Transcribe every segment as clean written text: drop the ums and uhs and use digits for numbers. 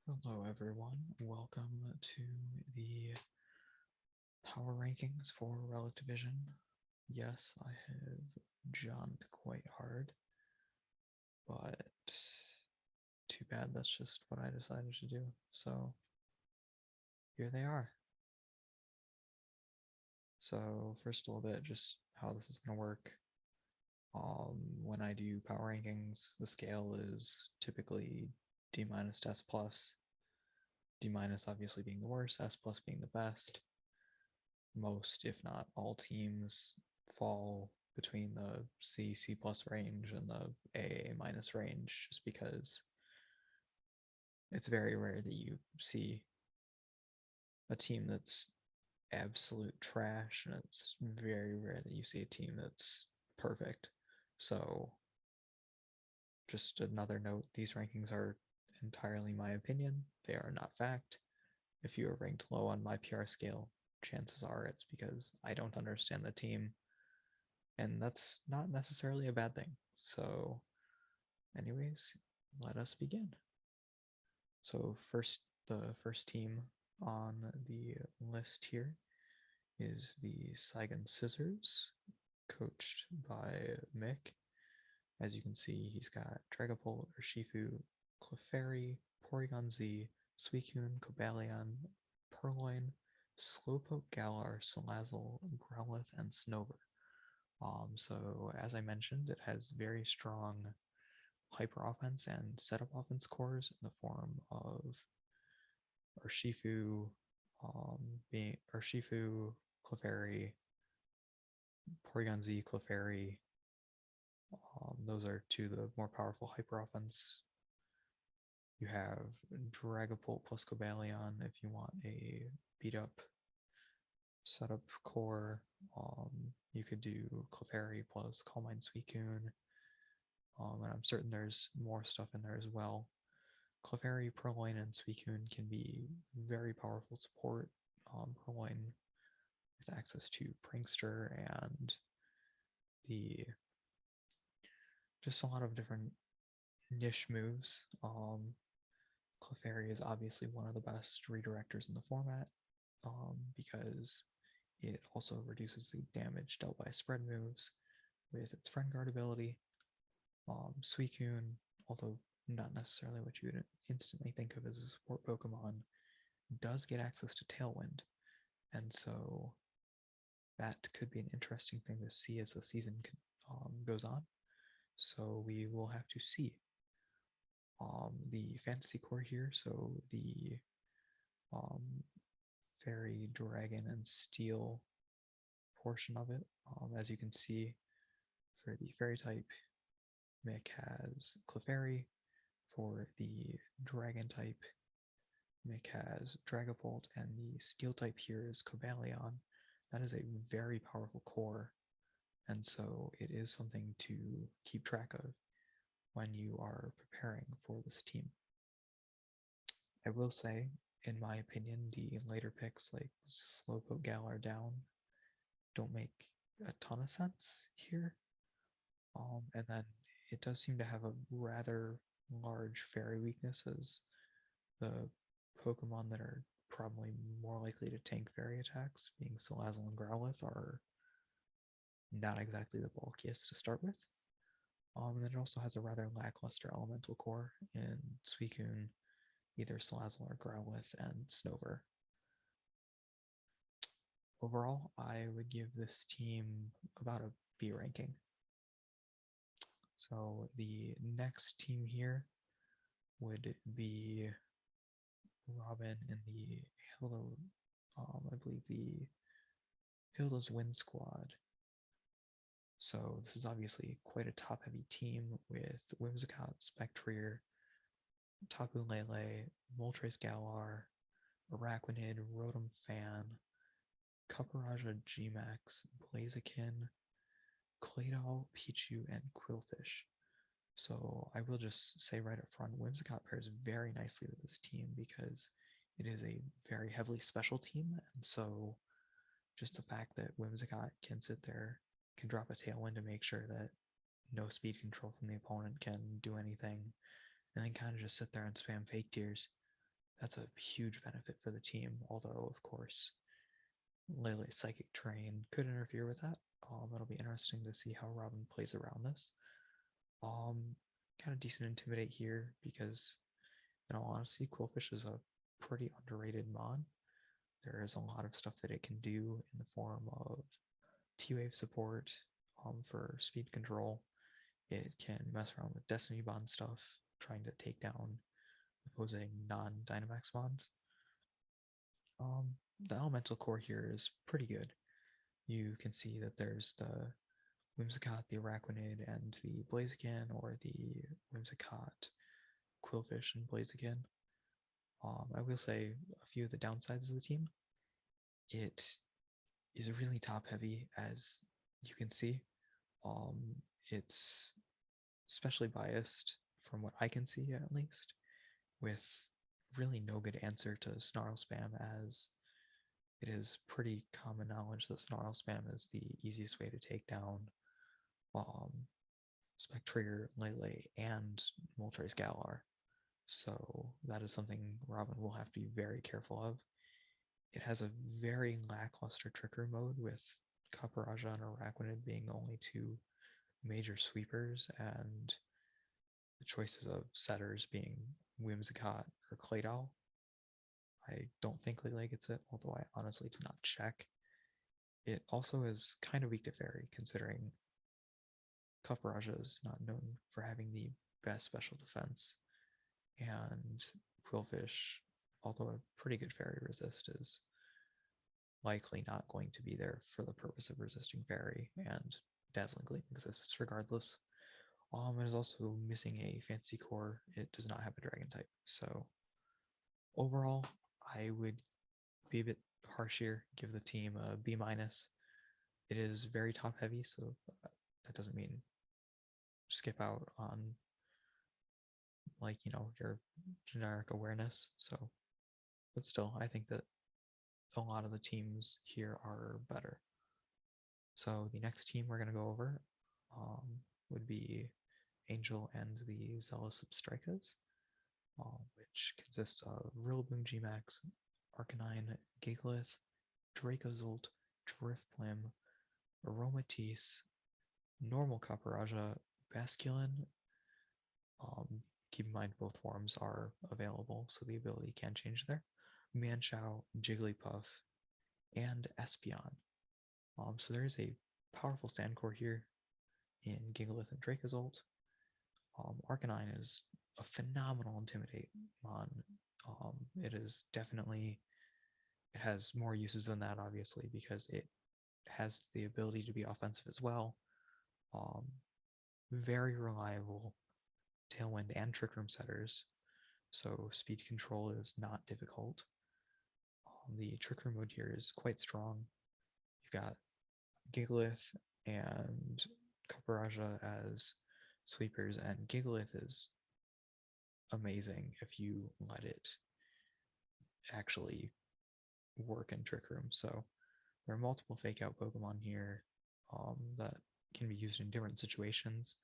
Hello, everyone. Welcome to the power rankings for Relic Division. Yes, I have jumped quite hard, but too bad that's just what I decided to do. So here they are. So first a little bit, just how this is going to work. When I do power rankings, the scale is typically D minus to S plus. D minus obviously being the worst, S plus being the best. Most, if not all, teams fall between the C plus range and the A minus range, just because it's very rare that you see a team that's absolute trash, and it's very rare that you see a team that's perfect. So, just another note, these rankings are entirely my opinion. They are not fact. If you are ranked low on my PR scale, chances are it's because I don't understand the team, and that's not necessarily a bad thing. So, anyways, let us begin. So, the first team on the list here is the Sagan Scissors, coached by Mick. As you can see, he's got Dragapult, Urshifu, Clefairy, Porygon Z, Suicune, Cobalion, Purloin, Slowpoke, Galar, Salazzle, Growlithe, and Snover. So as I mentioned, it has very strong hyper offense and setup offense cores in the form of Urshifu, being Urshifu, Clefairy, Porygon Z, Clefairy. Those are two of the more powerful hyper offense. You have Dragapult plus Cobalion if you want a beat up setup core. You could do Clefairy plus Calm Mind Suicune. And I'm certain there's more stuff in there as well. Clefairy, Purloin, and Suicune can be very powerful support. Purloin with access to Prankster and the just a lot of different niche moves. Clefairy is obviously one of the best redirectors in the format because it also reduces the damage dealt by spread moves with its Friend Guard ability. Suicune, although not necessarily what you would instantly think of as a support Pokemon, does get access to Tailwind, and so that could be an interesting thing to see as the season goes on. So we will have to see. The fantasy core here, so the um, fairy, dragon, and steel portion of it. As you can see, for the fairy type, Mick has Clefairy. For the dragon type, Mick has Dragapult, and the steel type here is Cobalion. That is a very powerful core, and so it is something to keep track of when you are preparing for this team. I will say, in my opinion, the later picks like Slowpoke, Galar down don't make a ton of sense here. And then it does seem to have a rather large fairy weaknesses. The Pokemon that are probably more likely to tank fairy attacks, being Salazzle and Growlithe, are not exactly the bulkiest to start with. And then it also has a rather lackluster elemental core in Suicune, either Salazzle or Growlithe, and Snover. Overall, I would give this team about a B ranking. So the next team here would be Robin in the Hilda, I believe the Hilda's Wind Squad. So this is obviously quite a top-heavy team with Whimsicott, Spectrier, Tapu Lele, Moltres Galar, Araquanid, Rotom Fan, Copperajah Gmax, Blaziken, Claydol, Pichu, and Quillfish. So I will just say right up front, Whimsicott pairs very nicely with this team because it is a very heavily special team, and so just the fact that Whimsicott can sit there, can drop a Tailwind to make sure that no speed control from the opponent can do anything, and then kind of just sit there and spam Fake Tears that's a huge benefit for the team, although, of course, Lele's Psychic Terrain could interfere with that. It'll be interesting to see how Robin plays around this. Kind of decent Intimidate here because, in all honesty, Quillfish is a pretty underrated mod. There is a lot of stuff that it can do in the form of T-Wave support for speed control. It can mess around with Destiny Bond stuff, trying to take down opposing non-Dynamax mods. The Elemental Core here is pretty good. You can see that there's the Whimsicott, the Araquanid, and the Blaziken, or the Whimsicott, Quillfish, and Blaziken. I will say a few of the downsides of the team. It is really top heavy, as you can see. It's especially biased from what I can see, at least, with really no good answer to Snarl Spam, as it is pretty common knowledge that Snarl Spam is the easiest way to take down Spectrier, Lele, and Moltres Galar. So that is something Robin will have to be very careful of. It has a very lackluster trickery mode, with Caparaja and Araquanid being the only two major sweepers, and the choices of setters being Whimsicott or Claydol. I don't think Lele gets it, although I honestly did not check. It also is kind of weak to Fairy, considering Caparaja is not known for having the best special defense, and Quillfish, although a pretty good Fairy resist, is likely not going to be there for the purpose of resisting Fairy, and Dazzling Gleam exists regardless. It is also missing a Fantasy Core. It does not have a Dragon type, so overall, I would be a bit harsh here, give the team a B-. It is very top heavy, so that doesn't mean skip out on, like, your generic awareness. So, but still, I think that a lot of the teams here are better. So the next team we're going to go over would be Angel and the Zealous Substrikers, which consists of Rillaboom Gmax, Arcanine, Gigalith, Dracozolt, Driftblim, Aromatisse, Normal Caparaja, Basculin. Keep in mind both forms are available, so the ability can change there. Manchow, Jigglypuff, and Espeon. So there is a powerful Sand Core here in Gigalith and Dracozolt. Arcanine is a phenomenal Intimidate mon. It is definitely, it has more uses than that, obviously, because it has the ability to be offensive as well. Very reliable Tailwind and Trick Room setters, so speed control is not difficult. The Trick Room mode here is quite strong. You've got Gigalith and Caparaja as sweepers, and Gigalith is amazing if you let it actually work in Trick Room. So there are multiple fake out Pokemon here that can be used in different situations.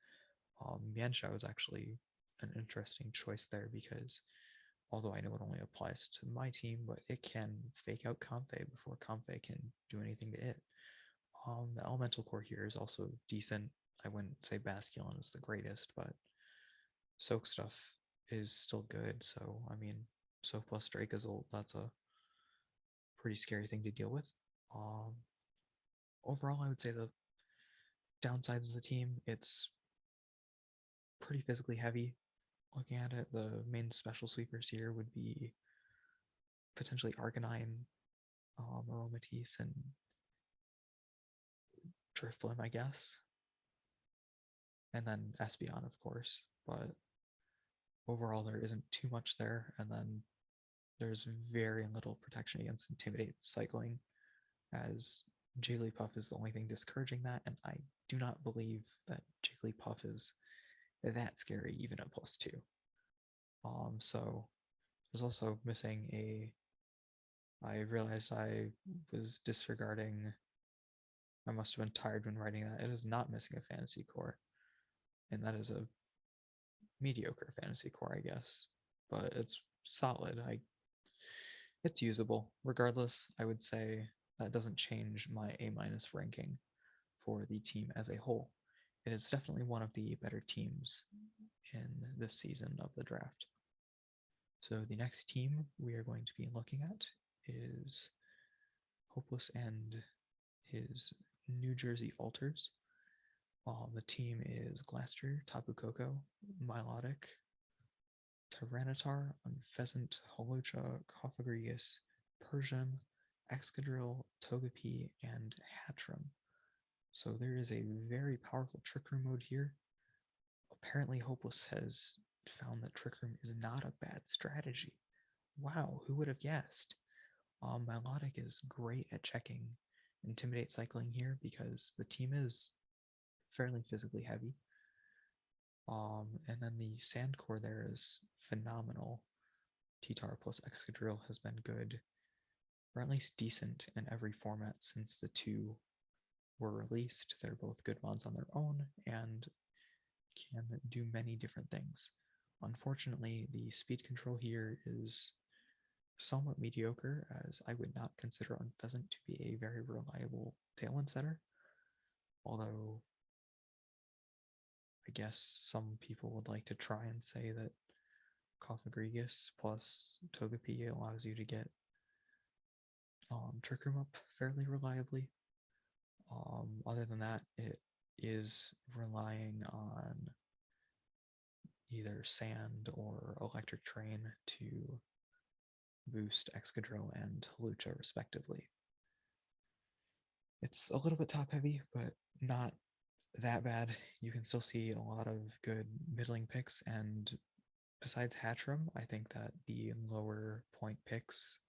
Mienshao is actually an interesting choice there, because although I know it only applies to my team, but it can fake out Comfey before Comfey can do anything to it. The Elemental Core here is also decent. I wouldn't say Basculin is the greatest, but Soak stuff is still good. So, I mean, Soak plus Dracozolt, that's a pretty scary thing to deal with. Overall, I would say the downsides of the team, it's pretty physically heavy. Looking at it, the main special sweepers here would be potentially Arcanine, Aromatisse, and Driftblim, I guess. And then Espeon, of course. But overall, there isn't too much there. And then there's very little protection against Intimidate cycling, as Jigglypuff is the only thing discouraging that, and I do not believe that Jigglypuff is that scary, even at +2. So there's also missing a. I realized I was disregarding. I must have been tired when writing that. It is not missing a Fantasy Core, and that is a mediocre Fantasy Core, I guess, but it's solid. I It's usable. Regardless, I would say that doesn't change my A- ranking for the team as a whole. It is definitely one of the better teams in this season of the draft. So the next team we are going to be looking at is Hopeless and his New Jersey Alters. The team is Glaster, Tapu Koko, Milotic, Tyranitar, Unpheasant, Holocha, Cophagrigus, Persian, Excadrill, Togepi, and Hatchram. So there is a very powerful Trick Room mode here. Apparently Hopeless has found that Trick Room is not a bad strategy. Wow, who would have guessed? Milotic is great at checking Intimidate cycling here because the team is fairly physically heavy. And then the Sand Core there is phenomenal. T-Tar plus Excadrill has been good, or at least decent in every format since the two were released. They're both good mods on their own and can do many different things. Unfortunately, the speed control here is somewhat mediocre, as I would not consider Unpheasant to be a very reliable Tailwind setter, although I guess some people would like to try and say that Cophagrigus plus Togepi allows you to get Trick Room up fairly reliably. Other than that, it is relying on either Sand or Electric Train to boost Excadrill and Holucha respectively. It's a little bit top heavy, but not that bad. You can still see a lot of good middling picks, and besides Hatchram, I think that the lower point picks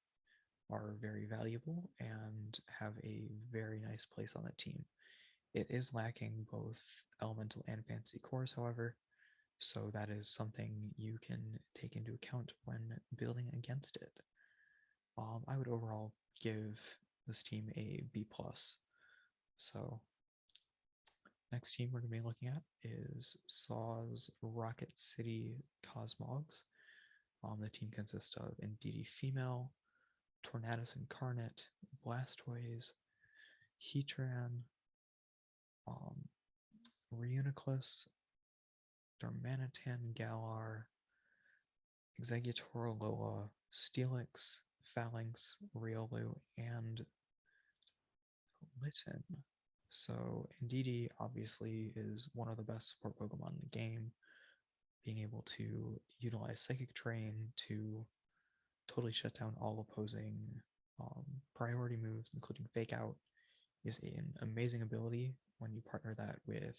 are very valuable and have a very nice place on the team. It is lacking both elemental and fantasy cores, however, so that is something you can take into account when building against it. I would overall give this team a B+. So next team we're going to be looking at is Saw's Rocket City Cosmogs. The team consists of Indeedee Female, Tornadus Incarnate, Blastoise, Heatran, Reuniclus, Darmanitan Galar, Exeggutor Alola, Steelix, Phalanx, Riolu, and Litten. So Indeedee obviously is one of the best support Pokemon in the game. Being able to utilize Psychic Terrain to totally shut down all opposing priority moves, including Fake Out, is an amazing ability when you partner that with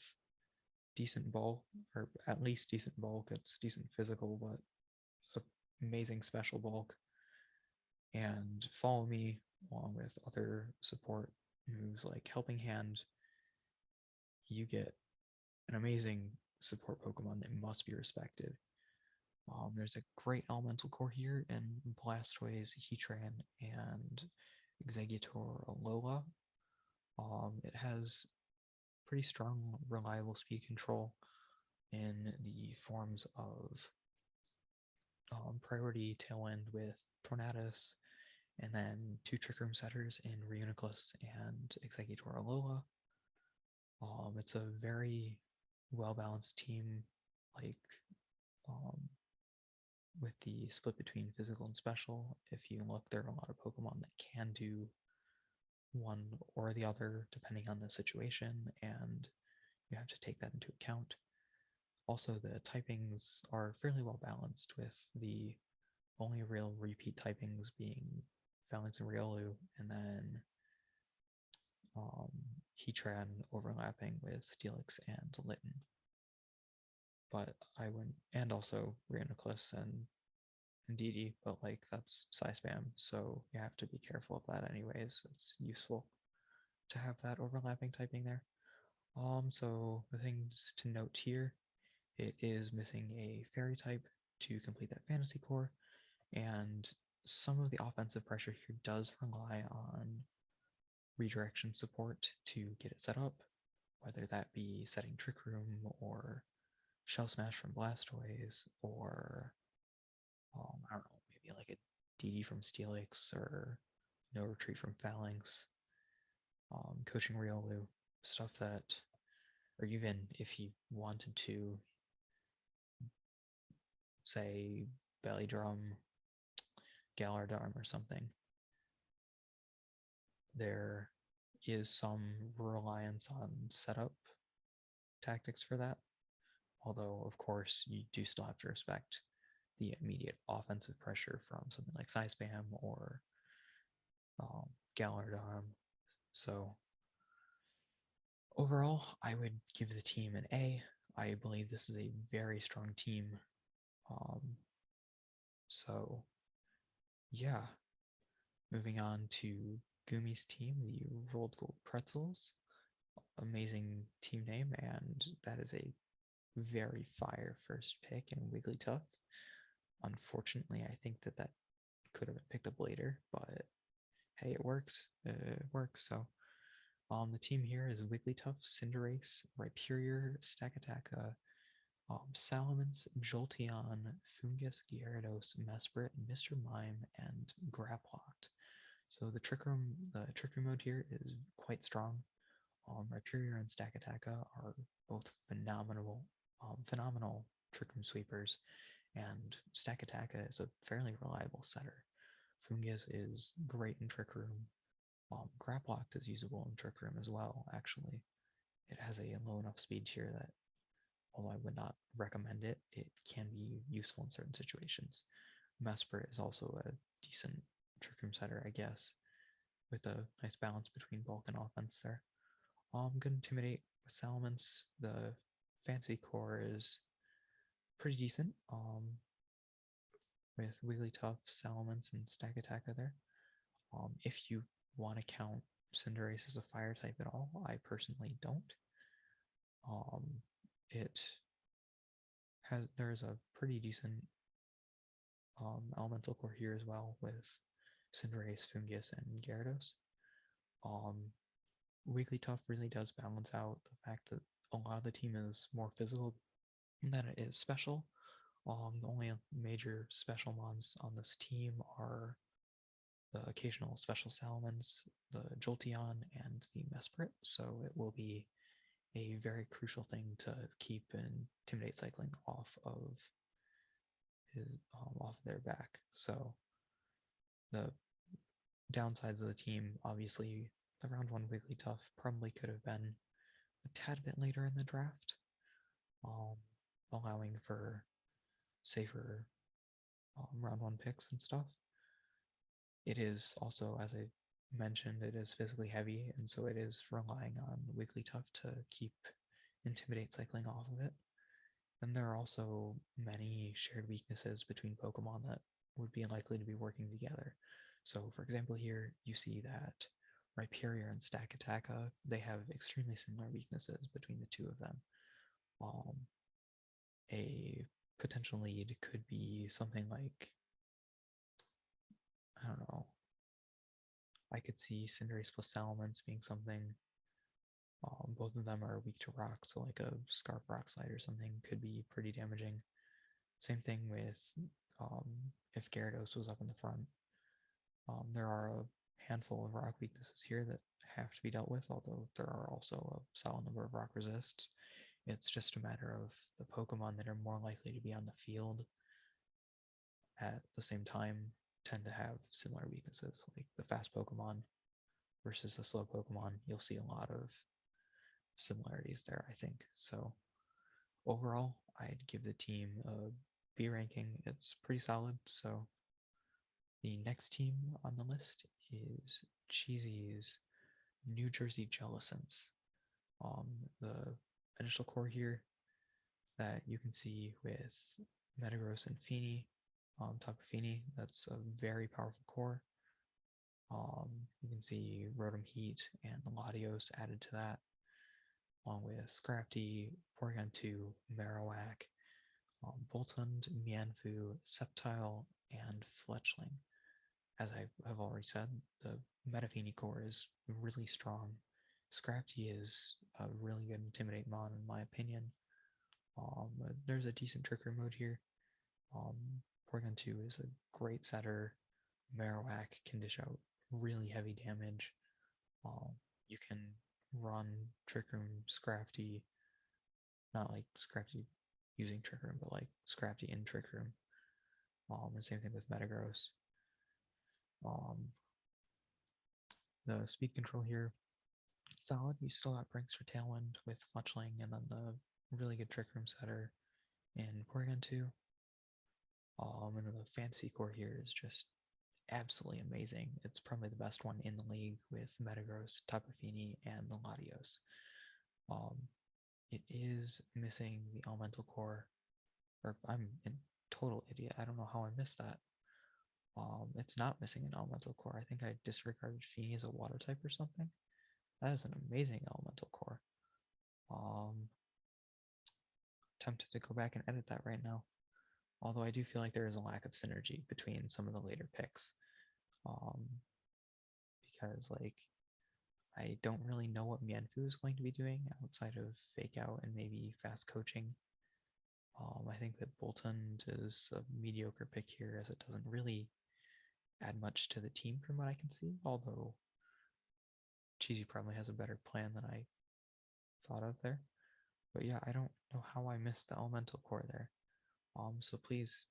decent bulk, or at least decent bulk. It's decent physical, but amazing special bulk. And Follow Me, along with other support moves like Helping Hand, you get an amazing support Pokemon that must be respected. There's a great elemental core here in Blastoise, Heatran, and Exeggutor Alola. It has pretty strong, reliable speed control in the forms of Priority Tailwind with Tornadus, and then two Trick Room setters in Reuniclus and Exeggutor Alola. It's a very well-balanced team, like with the split between physical and special. If you look, there are a lot of Pokemon that can do one or the other depending on the situation, and you have to take that into account. Also, the typings are fairly well balanced, with the only real repeat typings being Phalanx and Riolu, and then Heatran overlapping with Steelix and Litten. But I wouldn't, and also Reuniclus and Indeedee, but like that's size spam, so you have to be careful of that anyways. It's useful to have that overlapping typing there. So the things to note here, it is missing a fairy type to complete that fantasy core, and some of the offensive pressure here does rely on redirection support to get it set up, whether that be setting Trick Room or Shell Smash from Blastoise, or I don't know, maybe like a DD from Steelix or No Retreat from Phalanx, coaching Riolu, stuff that, or even if he wanted to, say, Belly Drum, Galardarm or something, there is some reliance on setup tactics for that. Although, of course, you do still have to respect the immediate offensive pressure from something like Spam or Galardarm. So, overall, I would give the team an A. I believe this is a very strong team. So, yeah. Moving on to Gumi's team, the Rolled Gold Pretzels. Amazing team name, and that is a very fire first pick in Wigglytuff. Unfortunately, I think that could have been picked up later, but hey, it works. It works. So, the team here is Wigglytuff, Cinderace, Rhyperior, Stakataka, Salamence, Jolteon, Fungus, Gyarados, Mesprit, Mr. Mime, and Graplocked. So the Trick Room mode here is quite strong. Rhyperior and Stakataka are both phenomenal Trick Room sweepers, and Stakataka is a fairly reliable setter. Fungus is great in Trick Room. Graplocked is usable in Trick Room as well, actually. It has a low enough speed tier that, although I would not recommend it, it can be useful in certain situations. Mesprit is also a decent Trick Room setter, I guess, with a nice balance between bulk and offense there. Good Intimidate with Salamence. The fancy core is pretty decent. With Wigglytuff, Salamence, and Stakataka there. If you want to count Cinderace as a fire type at all, I personally don't. There's a pretty decent elemental core here as well with Cinderace, Fungus, and Gyarados. Wigglytuff really does balance out the fact that a lot of the team is more physical than it is special. The only major special mons on this team are the occasional special Salamence, the Jolteon, and the Mesprit, so it will be a very crucial thing to keep Intimidate cycling off of their back. So the downsides of the team, obviously, the round 1 Wigglytuff probably could have been a tad bit later in the draft, allowing for safer round 1 picks and stuff. It is also, as I mentioned, it is physically heavy, and so it is relying on Wigglytuff to keep Intimidate cycling off of it. And there are also many shared weaknesses between Pokemon that would be unlikely to be working together. So, for example, here you see that Rhyperior and Stakataka, they have extremely similar weaknesses between the two of them. A potential lead could be something like, I don't know, I could see Cinderace plus Salamence being something. Both of them are weak to rock, so like a Scarf Rock Slide or something could be pretty damaging. Same thing with if Gyarados was up in the front. There are a handful of rock weaknesses here that have to be dealt with, although there are also a solid number of rock resists. It's just a matter of the Pokemon that are more likely to be on the field at the same time tend to have similar weaknesses. Like the fast Pokemon versus the slow Pokemon, you'll see a lot of similarities there, I think. So overall, I'd give the team a B ranking. It's pretty solid. So the next team on the list is Cheesy's New Jersey Jellicents. The initial core here that you can see with Metagross and Feeny on top of Feeny, that's a very powerful core. You can see Rotom Heat and Latios added to that, along with Scrafty, Porygon 2, Marowak, Boltund, Mianfu, Sceptile, and Fletchling. As I have already said, the Metafini core is really strong. Scrafty is a really good Intimidate mon in my opinion. There's a decent Trick Room mode here. Porygon 2 is a great setter. Marowak can dish out really heavy damage. You can run Trick Room Scrafty, not like Scrafty using Trick Room, but like Scrafty in Trick Room. And same thing with Metagross. The speed control here, solid. You still got Brinks for Tailwind with Fletchling, and then the really good Trick Room setter in Porygon 2. And then the fantasy core here is just absolutely amazing. It's probably the best one in the league with Metagross, Tapu Fini, and the Latios. It is missing the elemental core, or I'm a total idiot. I don't know how I missed that. It's not missing an elemental core. I think I disregarded Fini as a water type or something. That is an amazing elemental core. Tempted to go back and edit that right now. Although I do feel like there is a lack of synergy between some of the later picks. Because like I don't really know what Mienfoo is going to be doing outside of Fake Out and maybe Fast Coaching. I think that Boltund is a mediocre pick here as it doesn't really add much to the team from what I can see, although Cheesy probably has a better plan than I thought of there. But yeah, I don't know how I missed the elemental core there. So please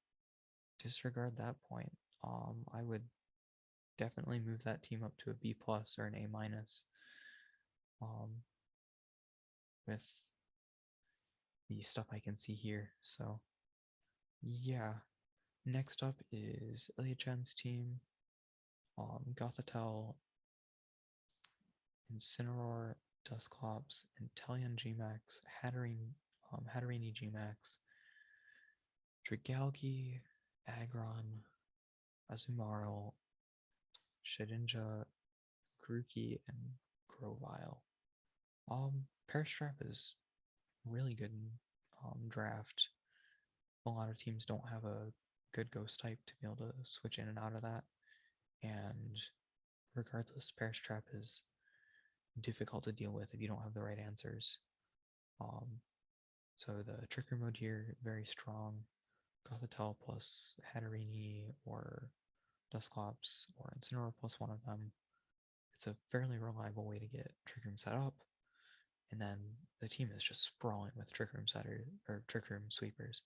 disregard that point. I would definitely move that team up to a B plus or an A minus. With the stuff I can see here. So yeah. Next up is eliachen's team. Gothitelle, Incineroar, Dusclops, Inteleon Gmax, Hatterene Gmax, Dragalge, Aggron, Azumarill, Shedinja, Grookey, and Grovyle. Parastrap is really good draft. A lot of teams don't have a good ghost type to be able to switch in and out of that. And regardless, Parastrap is difficult to deal with if you don't have the right answers. So the Trick Room mode here, very strong. Gothitelle plus Hatterene or Dusclops or Incineroar plus one of them. It's a fairly reliable way to get Trick Room set up. And then the team is just sprawling with Trick Room Trick Room sweepers.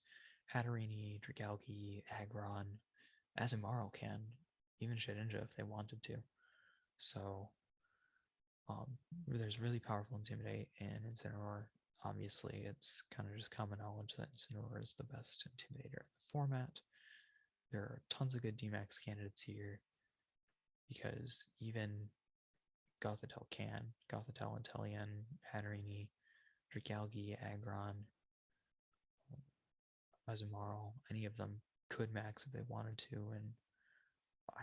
Hatterene, Dragalge, Aggron, Azumarill can, even Shedinja if they wanted to. So there's really powerful Intimidate and Incineroar. Obviously, it's kind of just common knowledge that Incineroar is the best Intimidator of the format. There are tons of good DMAX candidates here because even Gothitelle can. Gothitelle, Inteleon, Hatterene, Dragalge, Aggron, Azumarill, any of them could max if they wanted to, and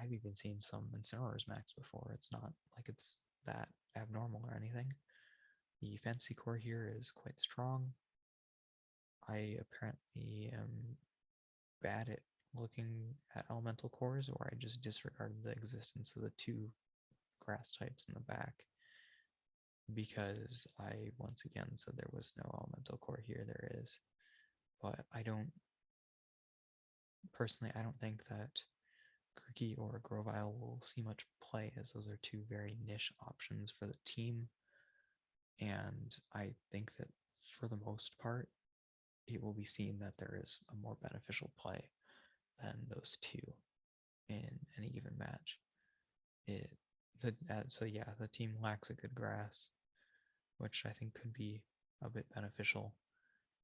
I've even seen some Incineroars max before. It's not like it's that abnormal or anything. The fantasy core here is quite strong. I apparently am bad at looking at elemental cores, or I just disregarded the existence of the two grass types in the back because I once again said there was no elemental core here. There is, but I don't think that Grookey or Grovyle will see much play, as those are two very niche options for the team. And I think that for the most part, it will be seen that there is a more beneficial play than those two in any given match. So yeah, the team lacks a good grass, which I think could be a bit beneficial.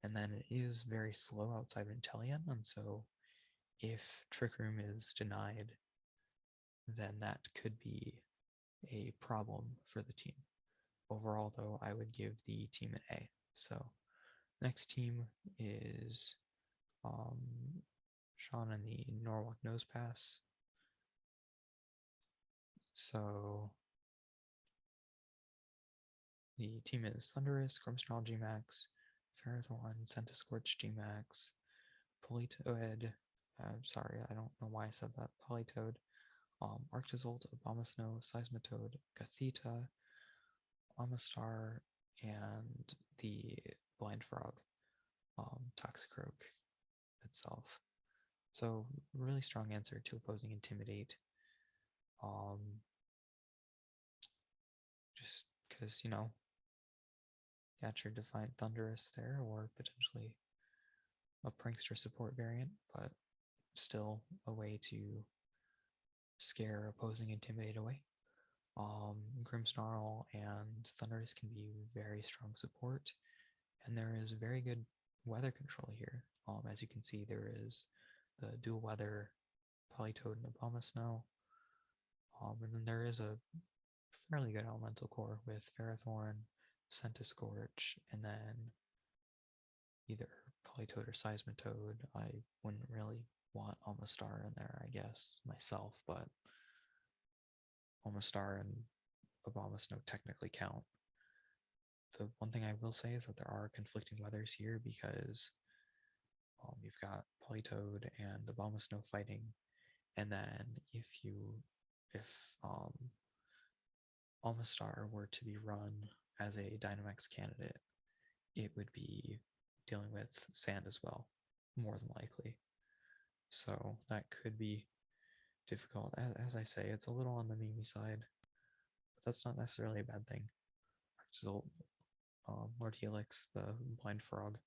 And then it is very slow outside of Inteleon, and so if Trick Room is denied, then that could be a problem for the team. Overall, though, I would give the team an A. So next team is Sean and the Norwalk Nose Pass. So the team is Thundurus, Grimmsnarl Gmax, Ferrothorn, Centiskorch Gmax, Politoed, sorry, I don't know why I said that, Politoed, Arctozolt, Abomasnow, Seismitoad, Gothita, Amistar, and the Blind Frog, Toxicroak itself. So really strong answer to opposing Intimidate. Just because, you know, got your Defiant Thunderous there, or potentially a Prankster support variant, but still a way to scare opposing Intimidate away. Grimmsnarl and Thunderous can be very strong support, and there is very good weather control here. As you can see, there is the dual weather Politoed and Abomasnow, and then there is a fairly good elemental core with Ferrothorn, Centiscorch, and then either Politoed or Seismitoad. I wouldn't really want Almastar in there, I guess, myself, but Almastar and Abomasnow technically count. The one thing I will say is that there are conflicting weathers here because you've got Politoed and Abomasnow fighting, and then if Almastar were to be run as a Dynamax candidate, it would be dealing with sand as well, more than likely. So that could be difficult. As I say, it's a little on the memey side, but that's not necessarily a bad thing. Lord Helix, the blind frog.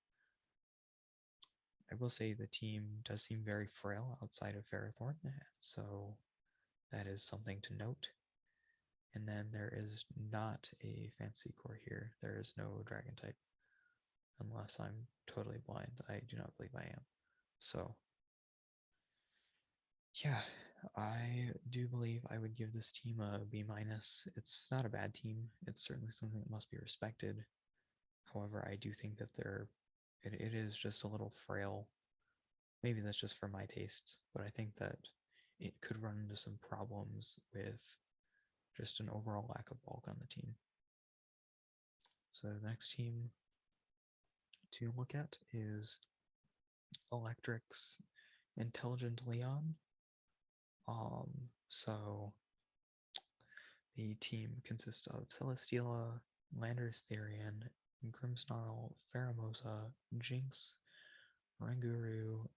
I will say the team does seem very frail outside of Ferrothorn, so that is something to note. And then there is not a fancy core here. There is no dragon type, unless I'm totally blind. I do not believe I am. So yeah, I do believe I would give this team a B-. It's not a bad team. It's certainly something that must be respected. However, I do think that it is just a little frail. Maybe that's just for my taste, but I think that it could run into some problems with just an overall lack of bulk on the team. So the next team to look at is Electric's Intelligentleon. So the team consists of Celesteela, Landorus Therian, Grimmsnarl, Pheromosa, Jinx, Ranguru,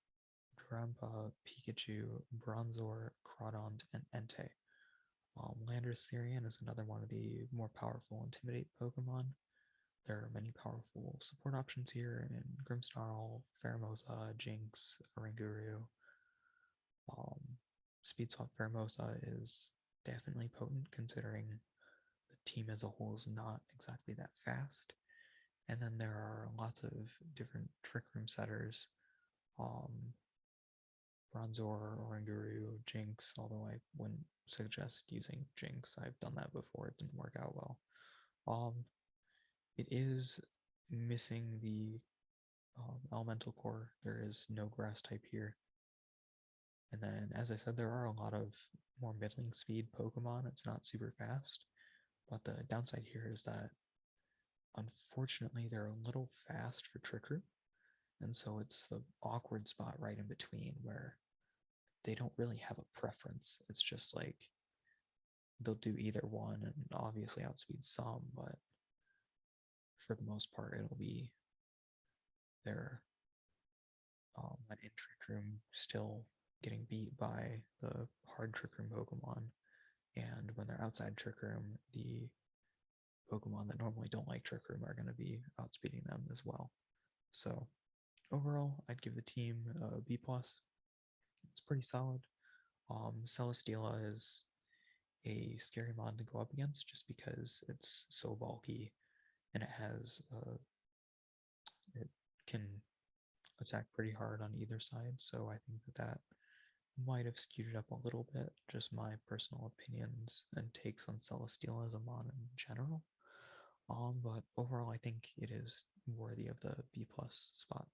Drampa, Pikachu, Bronzor, Crawdont, and Entei. Landorus Therian is another one of the more powerful Intimidate Pokemon. There are many powerful support options here in Grimmsnarl, Pheromosa, Jinx, Ranguru. Speed Swap Pheromosa is definitely potent considering the team as a whole is not exactly that fast. And then there are lots of different Trick Room setters. Bronzor, Oranguru, Jinx, although I wouldn't suggest using Jinx. I've done that before, it didn't work out well. It is missing the elemental core. There is no grass type here. And then, as I said, there are a lot of more middling speed Pokemon. It's not super fast, but the downside here is that unfortunately they're a little fast for Trick Room. And so it's the awkward spot right in between where they don't really have a preference. It's just like they'll do either one and obviously outspeed some, but for the most part it'll be their an in Trick Room still getting beat by the hard Trick Room Pokemon, and when they're outside Trick Room, the Pokemon that normally don't like Trick Room are going to be outspeeding them as well. So overall, I'd give the team a B+. It's pretty solid. Celesteela is a scary mod to go up against just because it's so bulky and it can attack pretty hard on either side, so I think that might have skewed it up a little bit, just my personal opinions and takes on Celesteela as a mod in general. But overall, I think it is worthy of the B+ spot.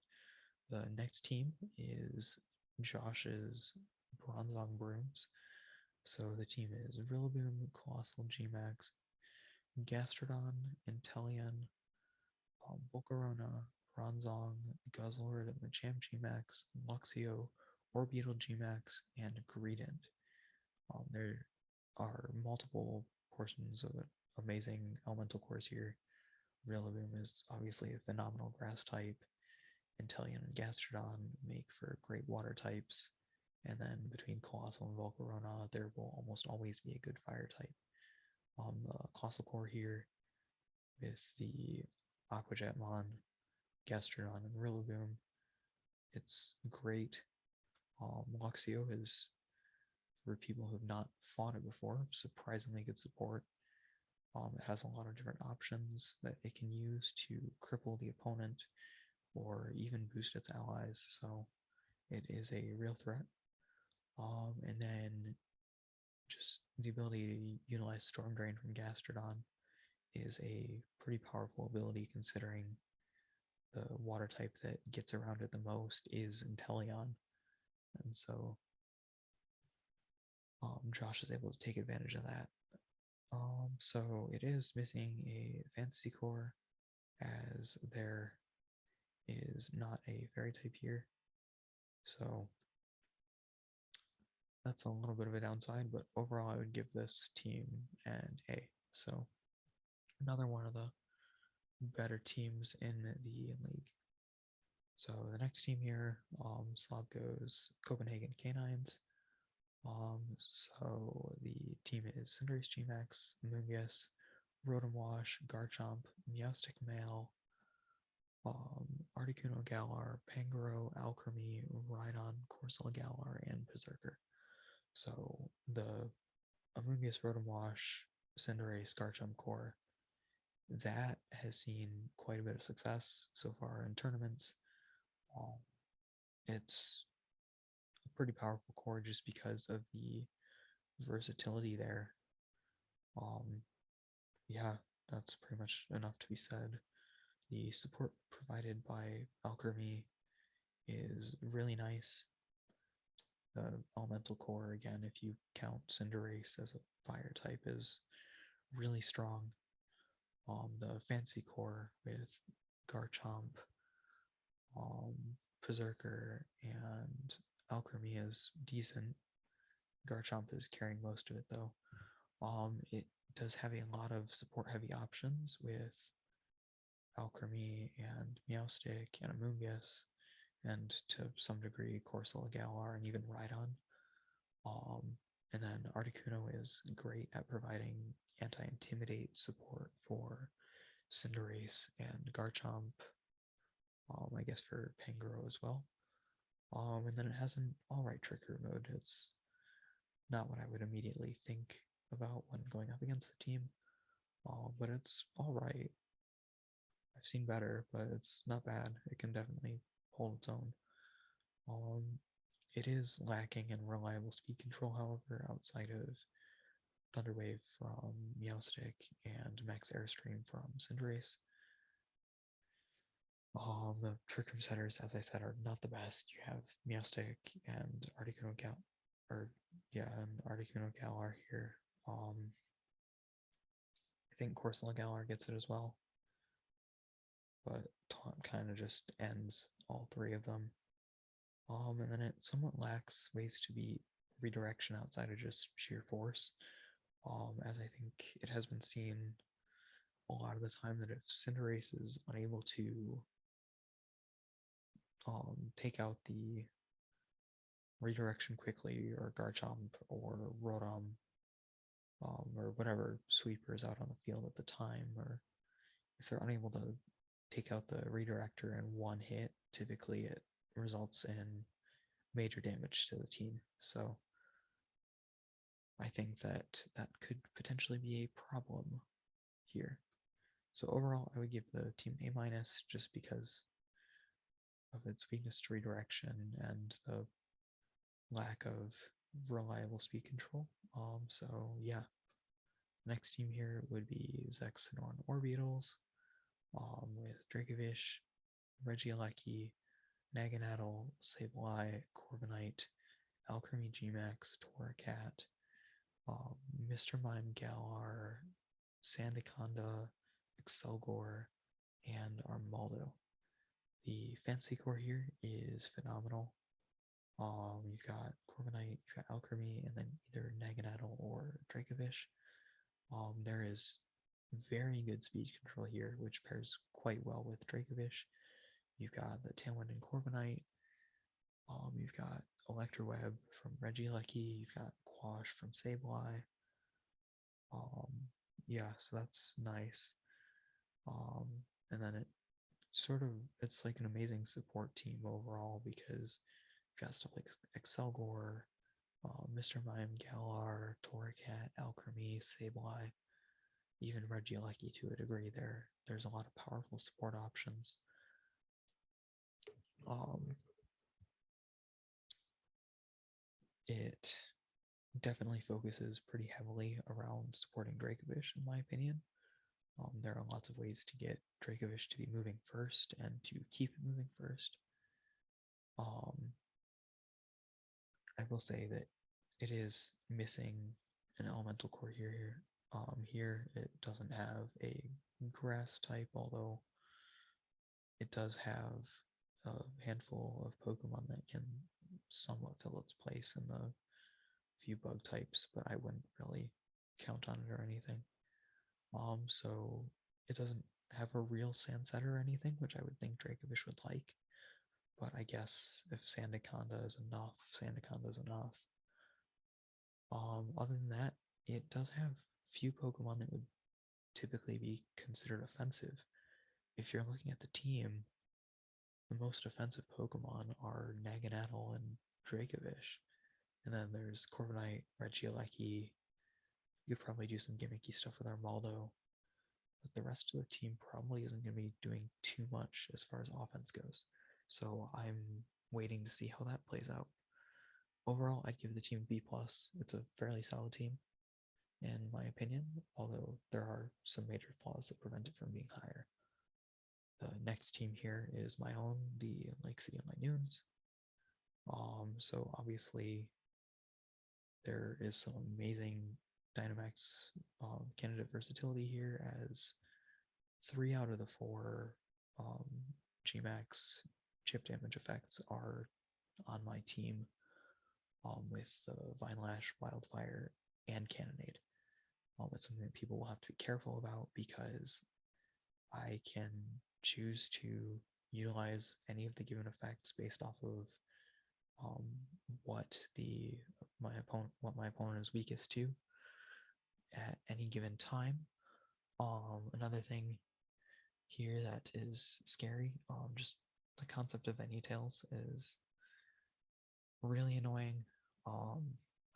The next team is Josh's Bronzong Brooms. So the team is Rillaboom, Colossal Gmax, Gastrodon, Inteleon, Volcarona, Bronzong, Guzzlord, Machamp Gmax, Luxio, Orbeetle Gmax, and Greedent. There are multiple portions of amazing elemental cores here. Rillaboom is obviously a phenomenal grass type. Inteleon and Gastrodon make for great water types, And then between Colossal and Volcarona, there will almost always be a good fire type. The Colossal Core here with the Aquajetmon, Gastrodon, and Rillaboom. It's great. Luxio is, for people who have not fought it before, surprisingly good support. It has a lot of different options that it can use to cripple the opponent or even boost its allies, so it is a real threat. And then just the ability to utilize Storm Drain from Gastrodon is a pretty powerful ability, considering the water type that gets around it the most is Inteleon. And so Josh is able to take advantage of that. So it is missing a Fantasy Core, as there is not a Fairy type here. So that's a little bit of a downside, but overall I would give this team an A. So another one of the better teams in the league. So the next team here, slot goes Copenhagen Canines. So the team is Cinderace Gmax, Mungus, Rotom Wash, Garchomp, Meowstic Male, Articuno Galar, Pangoro, Alchemy, Rhydon, Corsola Galar, and Berserker. So the Amoonguss, Rotom Wash, Cinderace, Garchomp core, that has seen quite a bit of success so far in tournaments. It's a pretty powerful core just because of the versatility there. Yeah, that's pretty much enough to be said. The support provided by Alchemy is really nice. The elemental core, again, if you count Cinderace as a fire type, is really strong. The fancy core with Garchomp, Berserker, and Alchemy is decent. Garchomp is carrying most of it though. It does have a lot of support heavy options with Alchemy and Meowstic and Amoonguss, and to some degree Corsola Galar and even Rhydon. And then Articuno is great at providing anti-intimidate support for Cinderace and Garchomp, I guess for Pangoro as well. And then it has an alright trigger mode. It's not what I would immediately think about when going up against the team, but it's alright. I've seen better, but it's not bad. It can definitely hold its own. It is lacking in reliable speed control, however, outside of Thunderwave from Meowstic and Max Airstream from Cinderace. The Trick Room setters, as I said, are not the best. You have Meowstic and Articuno Galar here. I think Corsola Galar gets it as well, but Taunt kind of just ends all three of them. And then it somewhat lacks ways to beat redirection outside of just sheer force, as I think it has been seen a lot of the time that if Cinderace is unable to take out the redirection quickly, or Garchomp or Rotom, or whatever sweeper is out on the field at the time, or if they're unable to take out the redirector in one hit, typically it results in major damage to the team. So I think that that could potentially be a problem here. So overall, I would give the team A minus just because of its weakness to redirection and the lack of reliable speed control. So yeah, next team here would be Zexanon Orbeetles, with Dracovish, Regieleki, Naganadel, Sableye, Corviknight, Alchemy Gmax, Torracat, Mr. Mime Galar, Sandaconda, Excelgor, and Armaldo. The fancy core here is phenomenal. You've got Corviknight, you've got Alchemy, and then either Naganadel or Dracovish. There is very good speed control here, which pairs quite well with Dracovish. You've got the Tailwind and Corviknight. You've got Electroweb from Regieleki, you've got Quash from Sableye. Yeah, so that's nice. Um, and then it's like an amazing support team overall because you've got stuff like Excelgor, Mr. Mime, Galar, Torracat, Alchemy, Sableye, even Regieleki to a degree. There's a lot of powerful support options. It definitely focuses pretty heavily around supporting Dracovish, in my opinion. There are lots of ways to get Dracovish to be moving first and to keep it moving first. I will say that it is missing an elemental core here. Here it doesn't have a grass type, although it does have a handful of Pokemon that can somewhat fill its place in the few bug types, but I wouldn't really count on it or anything. So it doesn't have a real Sandsetter or anything, which I would think Dracovish would like. But I guess if Sandaconda is enough, Sandaconda is enough. Other than that, it does have few Pokemon that would typically be considered offensive. If you're looking at the team, the most offensive Pokemon are Naganadel and Dracovish. And then there's Corviknight, Regieleki. You could probably do some gimmicky stuff with Armaldo. But the rest of the team probably isn't going to be doing too much as far as offense goes. So I'm waiting to see how that plays out. Overall, I'd give the team B+. It's a fairly solid team, in my opinion, although there are some major flaws that prevent it from being higher. The next team here is my own, the Lake City of my Noons. So obviously there is some amazing Dynamax candidate versatility here, as 3 out of the 4 Gmax chip damage effects are on my team, with Vine Lash, Wildfire, and Cannonade. It's something that people will have to be careful about because I can choose to utilize any of the given effects based off of what my opponent is weakest to at any given time. Another thing here that is scary, just the concept of Tails is really annoying.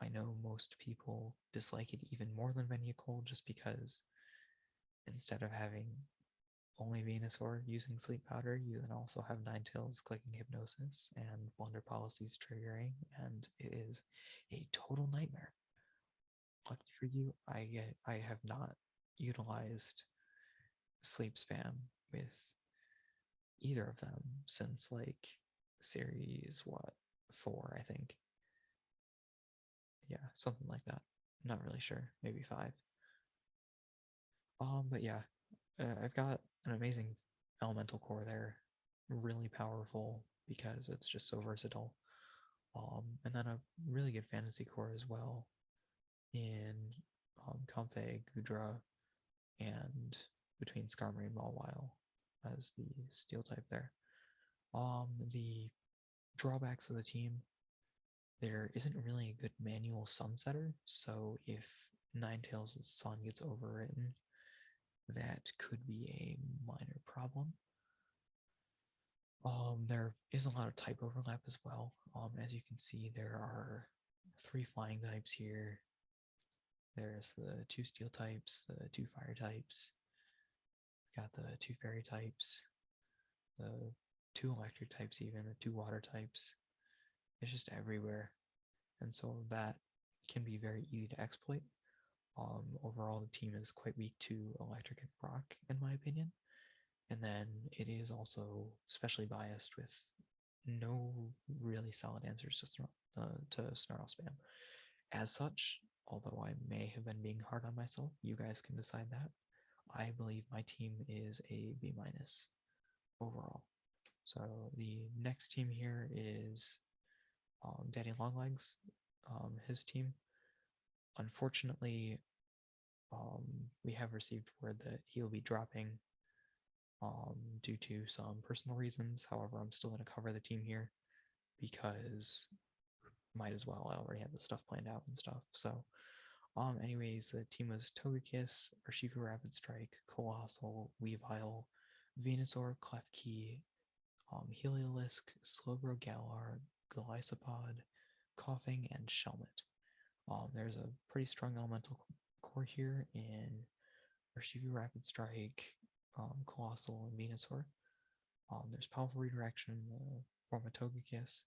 I know most people dislike it even more than Venusaur just because instead of having only Venusaur using Sleep Powder, you then also have Ninetales clicking Hypnosis and Blunder Policies triggering, and it is a total nightmare. Lucky for you, I have not utilized Sleep Spam with either of them since like series 4, I think. Yeah, something like that. I'm not really sure, maybe 5. But yeah, I've got an amazing elemental core there, really powerful because it's just so versatile. And then a really good fantasy core as well in Comfey, Gudra, and between Skarmory and Mawile as the steel type there. The drawbacks of the team, there isn't really a good manual Sunsetter, so if Ninetales' Sun gets overwritten, that could be a minor problem. There is a lot of type overlap as well. As you can see, there are 3 flying types here. There's the 2 steel types, the 2 fire types. We've got the 2 fairy types, the 2 electric types, even the 2 water types. It's just everywhere, and so that can be very easy to exploit. Overall, the team is quite weak to electric and rock, in my opinion. And then it is also especially biased with no really solid answers to Snarl spam. As such, although I may have been being hard on myself, you guys can decide that. I believe my team is a B- overall. So the next team here is Daddy Longlegs, his team. Unfortunately, we have received word that he will be dropping due to some personal reasons. However, I'm still going to cover the team here because might as well. I already have the stuff planned out and stuff. So, anyways, the team was Togekiss, Urshifu Rapid Strike, Colossal, Weavile, Venusaur, Klefki, Heliolisk, Slowbro Galar, Golisopod, Coughing, and Shelmet. There's a pretty strong elemental core here in Urshifu Rapid Strike, Colossal, and Venusaur. There's powerful redirection in the form of Togekiss.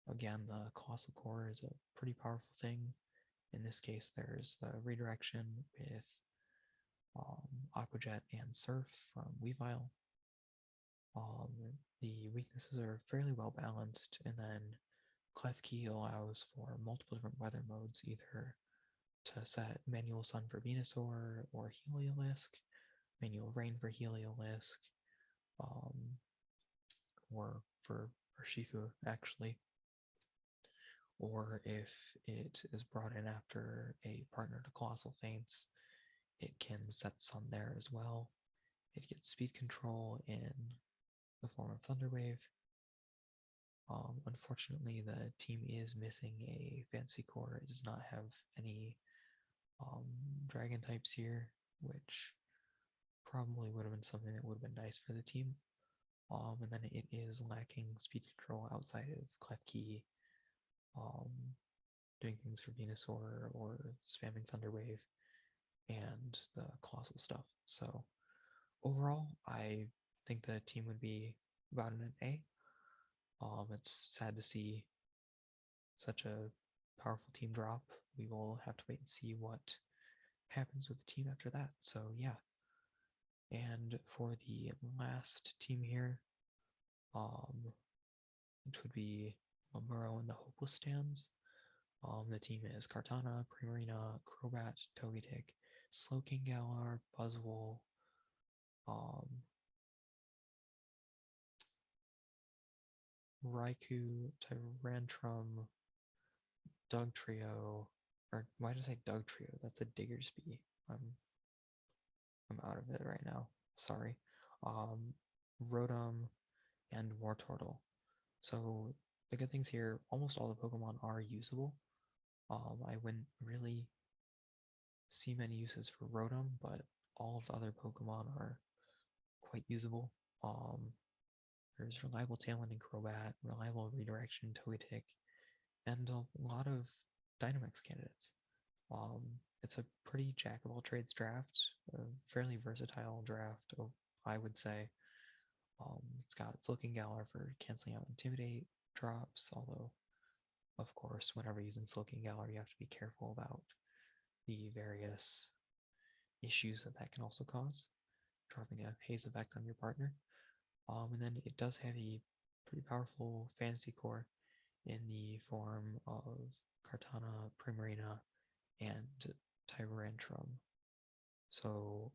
Again, the Colossal Core is a pretty powerful thing. In this case, there's the redirection with Aqua Jet and Surf from Weavile. The weaknesses are fairly well balanced, and then Klefki allows for multiple different weather modes, either to set Manual Sun for Venusaur or Heliolisk, Manual Rain for Heliolisk, or for Urshifu, actually. Or if it is brought in after a partner to Colossal Faints, it can set Sun there as well. It gets speed control in the form of Thunder Wave. Unfortunately, the team is missing a fancy core. It does not have any dragon types here, which probably would have been something that would have been nice for the team. And then it is lacking speed control outside of Klefki, doing things for Venusaur or spamming Thunder Wave and the Colossal stuff. So overall, I think the team would be about an A. It's sad to see such a powerful team drop. We will have to wait and see what happens with the team after that. So yeah. And for the last team here, which would be Murrow and the Hopeless Stands. The team is Kartana, Primarina, Crobat, Togetic, Slowking Galar, Buzzwole, Raikou, Tyrantrum, Dugtrio, or why did I say Dugtrio? That's a Diggersby. I'm out of it right now. Sorry. Rotom, and Wartortle. So the good things here, almost all the Pokemon are usable. I wouldn't really see many uses for Rotom, but all of the other Pokemon are quite usable. There's reliable Tailwind Crobat, reliable redirection Togetic, and a lot of Dynamax candidates. It's a pretty jack of all trades draft, a fairly versatile draft, I would say. It's got Slowking Galar for canceling out Intimidate drops, although, of course, whenever using Slowking Galar, you have to be careful about the various issues that can also cause, dropping a haze effect on your partner. And then it does have a pretty powerful fantasy core in the form of Kartana, Primarina, and Tyrantrum. So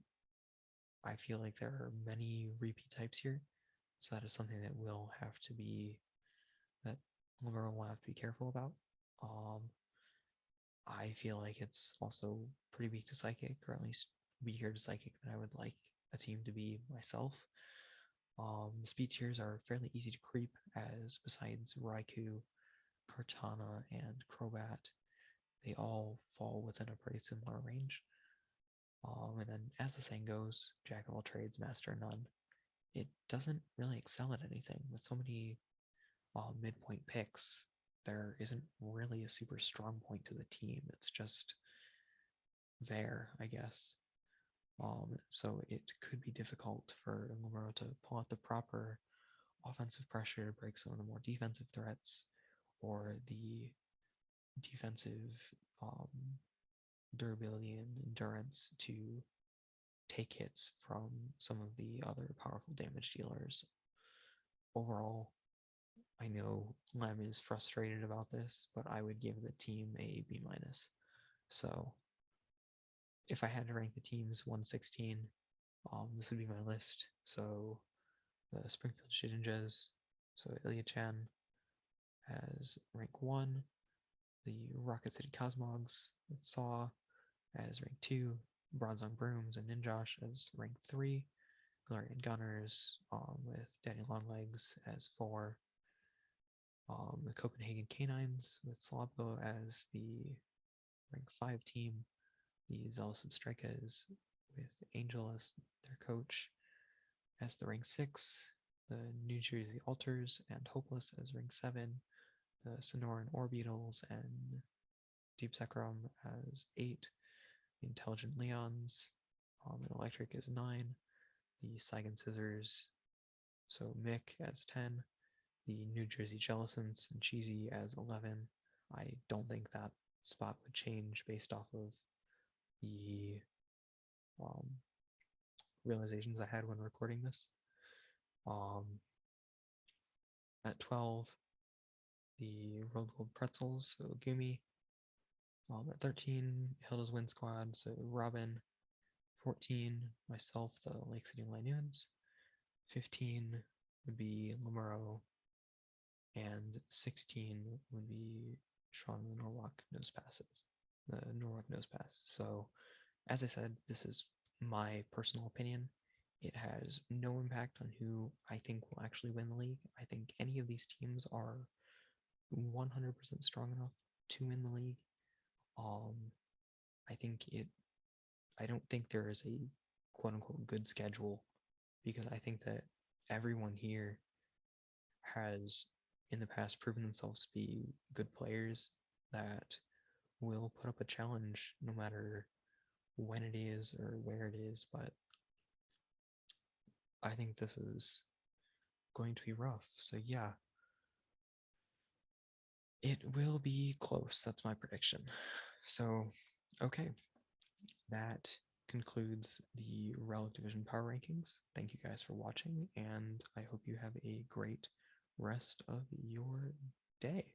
I feel like there are many repeat types here, so that is something that Murrow will have to be careful about. I feel like it's also pretty weak to Psychic, or at least weaker to Psychic than I would like a team to be myself. The speed tiers are fairly easy to creep, as besides Raikou, Kartana, and Crobat, they all fall within a pretty similar range. And then, as the saying goes, Jack of all trades, master of none. It doesn't really excel at anything. With so many midpoint picks, there isn't really a super strong point to the team. It's just there, I guess. So it could be difficult for Murrow to pull out the proper offensive pressure to break some of the more defensive threats, or the defensive durability and endurance to take hits from some of the other powerful damage dealers. Overall, I know Lem is frustrated about this, but I would give the team a B-. So if I had to rank the teams 1-16, this would be my list. So the Springfield Shedinjas, so eliachen as rank 1, the Rocket City Cosmogs with Saw as rank 2, Bronzong Brooms and Ninjosh as rank 3, Galarian Gunners with Danny Longlegs as 4, The Copenhagen Canines with Slobko as the rank 5 team, the Zealous Substrikers with Angel as their coach as the rank 6, the New Jersey Alters and Hopeless as rank 7, the Sonoran Orbitals and Deep Sekrom as 8, the Intelligent Leons, and Electric is 9, the Sagan Scissors, so Mick as 10, the New Jersey Jellicents and Cheesy as 11. I don't think that spot would change based off of the realizations I had when recording this. At 12, the World Gold Pretzels, so Gumi. At 13, Hilda's Win Squad, so Robin. 14, myself, the Lake City Lanyards. 15 would be Murrow. And 16 would be Sean the Norwalk Nose Passes. The Norwalk Nose Pass. So, as I said, this is my personal opinion. It has no impact on who I think will actually win the league. I think any of these teams are 100% strong enough to win the league. I don't think there is a quote unquote good schedule, because I think that everyone here has in the past proven themselves to be good players that will put up a challenge no matter when it is or where it is. But I think this is going to be rough. So yeah, it will be close. That's my prediction. So, okay, that concludes the Relic Division Power Rankings. Thank you guys for watching, and I hope you have a great rest of your day.